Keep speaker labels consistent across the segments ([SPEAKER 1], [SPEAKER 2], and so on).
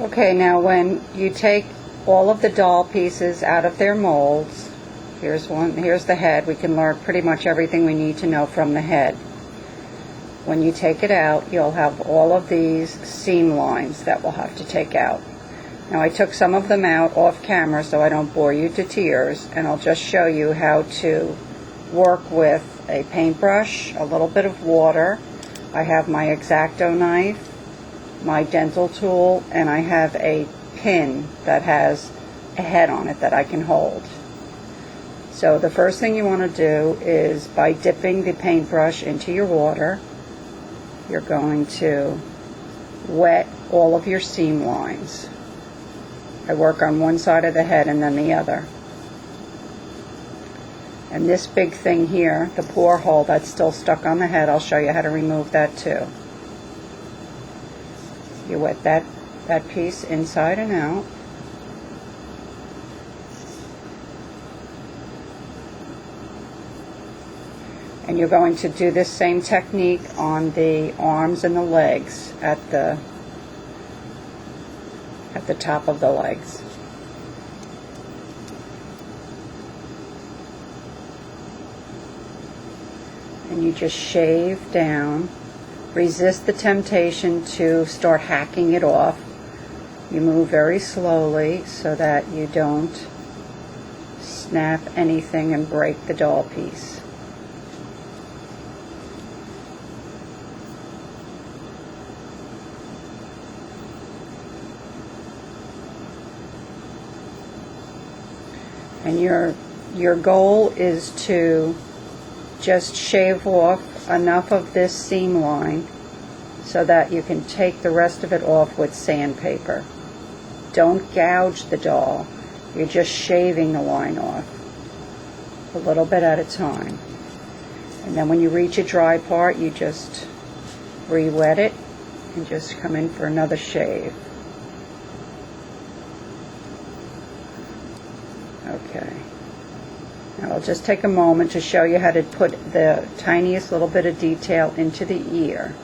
[SPEAKER 1] Okay, now when you take all of the doll pieces out of their molds, here's the head. We can learn pretty much everything we need to know from the head. When you take it out, you'll have all of these seam lines that we'll have to take out. Now I took some of them out off camera so I don't bore you to tears, and I'll just show you how to work with a paintbrush, a little bit of water. I have my X-Acto knife, my dental tool, and I have a pin that has a head on it that I can hold. So the first thing you want to do is, by dipping the paintbrush into your water, you're going to wet all of your seam lines. I work on one side of the head and then the other. And this big thing here, the pour hole that's still stuck on the head, I'll show you how to remove that too. You wet that piece inside and out. And you're going to do this same technique on the arms and the legs at the top of the legs. And you just shave down. Resist the temptation to start hacking it off. You move very slowly so that you don't snap anything and break the doll piece. And your goal is to just shave off enough of this seam line so that you can take the rest of it off with sandpaper. Don't gouge the doll. You're just shaving the line off a little bit at a time. And then when you reach a dry part, you just re-wet it and just come in for another shave. Okay. Now I'll just take a moment to show you how to put the tiniest little bit of detail into the ear.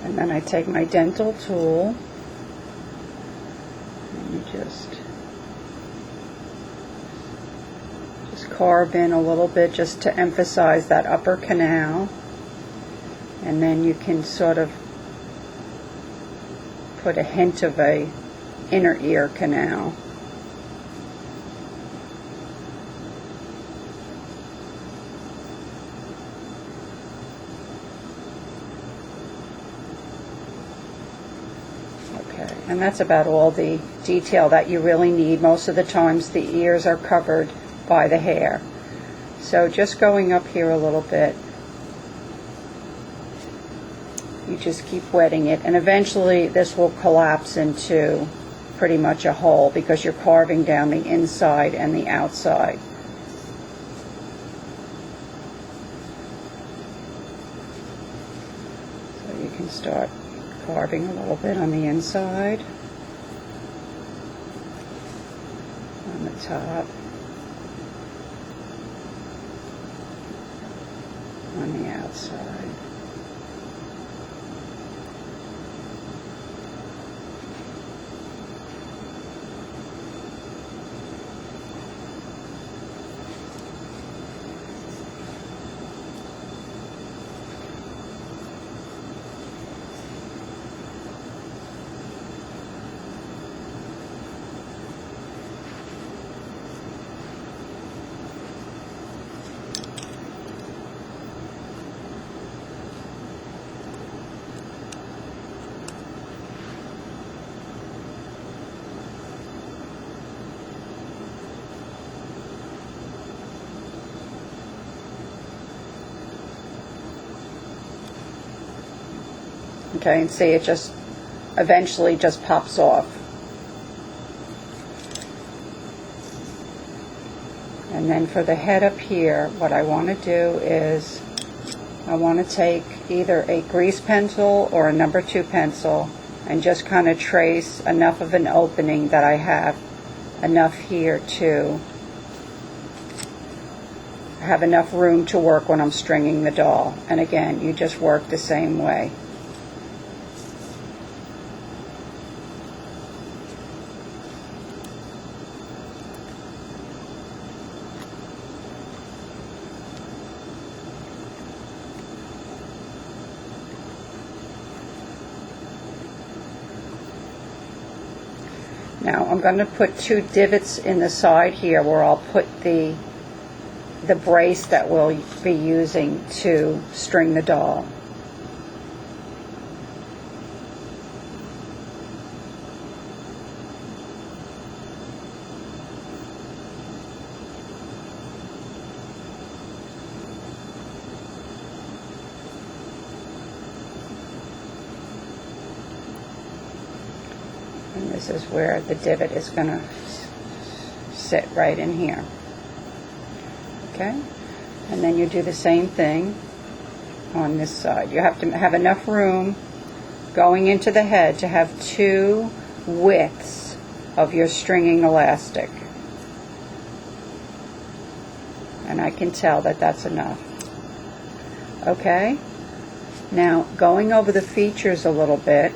[SPEAKER 1] And then I take my dental tool and you just carve in a little bit just to emphasize that upper canal, and then you can sort of put a hint of a inner ear canal. And that's about all the detail that you really need. Most of the times the ears are covered by the hair. So just going up here a little bit, you just keep wetting it, and eventually this will collapse into pretty much a hole because you're carving down the inside and the outside. So you can start carving a little bit on the inside, on the top, on the outside. Okay, and see it just eventually just pops off. And then for the head up here, what I want to do is I want to take either a grease pencil or a number 2 pencil and just kind of trace enough of an opening that I have enough here to have enough room to work when I'm stringing the doll. And again, you just work the same way. Now I'm going to put 2 divots in the side here where I'll put the brace that we'll be using to string the doll. And this is where the divot is going to sit, right in here. Okay? And then you do the same thing on this side. You have to have enough room going into the head to have 2 widths of your stringing elastic. And I can tell that that's enough. Okay? Now, going over the features a little bit,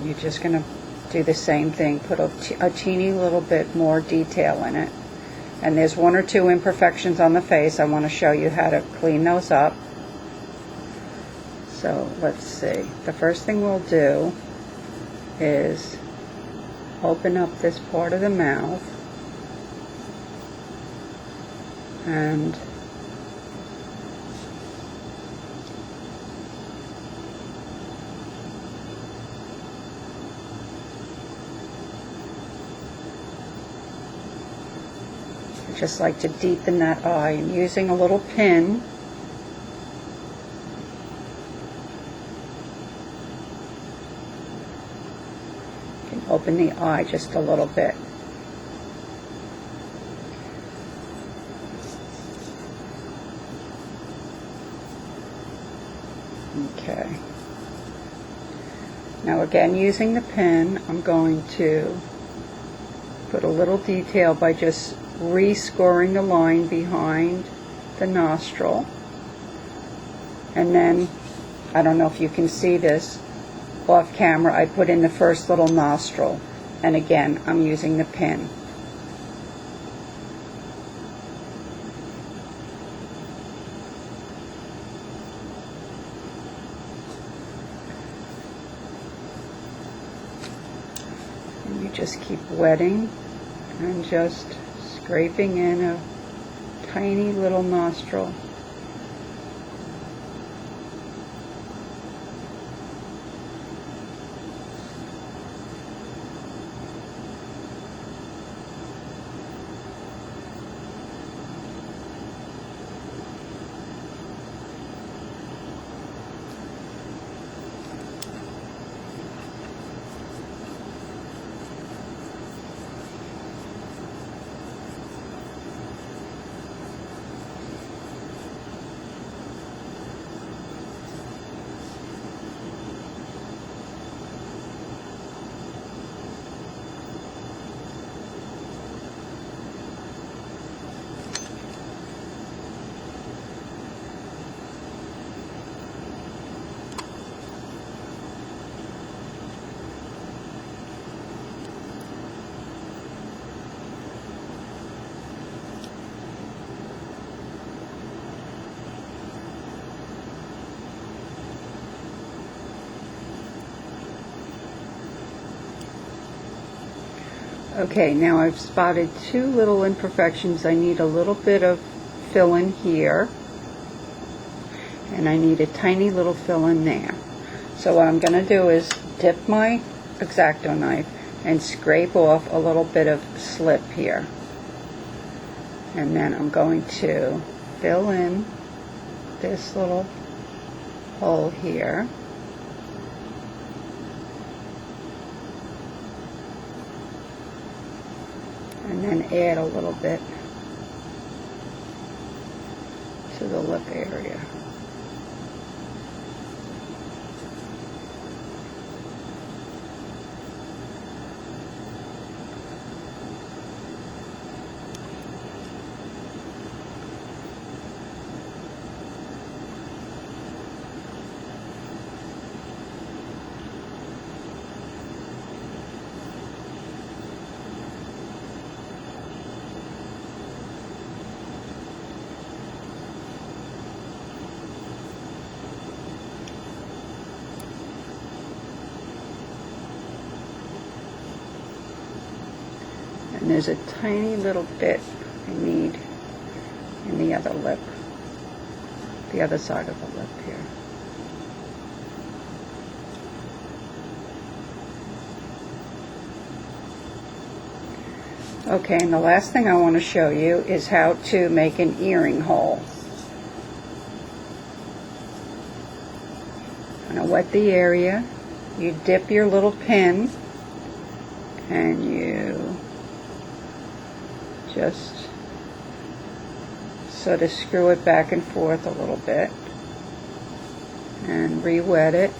[SPEAKER 1] you're just going to do the same thing, put a teeny little bit more detail in it. And there's 1 or 2 imperfections on the face. I want to show you how to clean those up. So let's see. The first thing we'll do is open up this part of the mouth and just like to deepen that eye, and using a little pin you can open the eye just a little bit. Okay. Now again, using the pin, I'm going to put a little detail by just rescoring the line behind the nostril. And then, I don't know if you can see this off camera, I put in the first little nostril. And again, I'm using the pin. And you just keep wetting and just scraping in a tiny little nostril. Okay, now I've spotted 2 little imperfections. I need a little bit of fill in here, and I need a tiny little fill in there. So what I'm going to do is dip my X-Acto knife and scrape off a little bit of slip here. And then I'm going to fill in this little hole here. and then add a little bit to the lip area. And there's a tiny little bit I need in the other lip, the other side of the lip here. Okay, and the last thing I want to show you is how to make an earring hole. I'm going to wet the area. You dip your little pin and you just sort of screw it back and forth a little bit and re-wet it.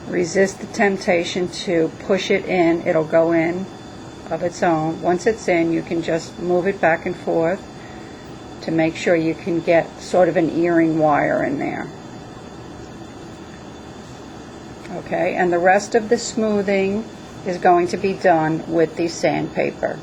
[SPEAKER 1] Resist the temptation to push it in. It'll go in of its own. Once it's in, you can just move it back and forth to make sure you can get sort of an earring wire in there. Okay, and the rest of the smoothing is going to be done with the sandpaper.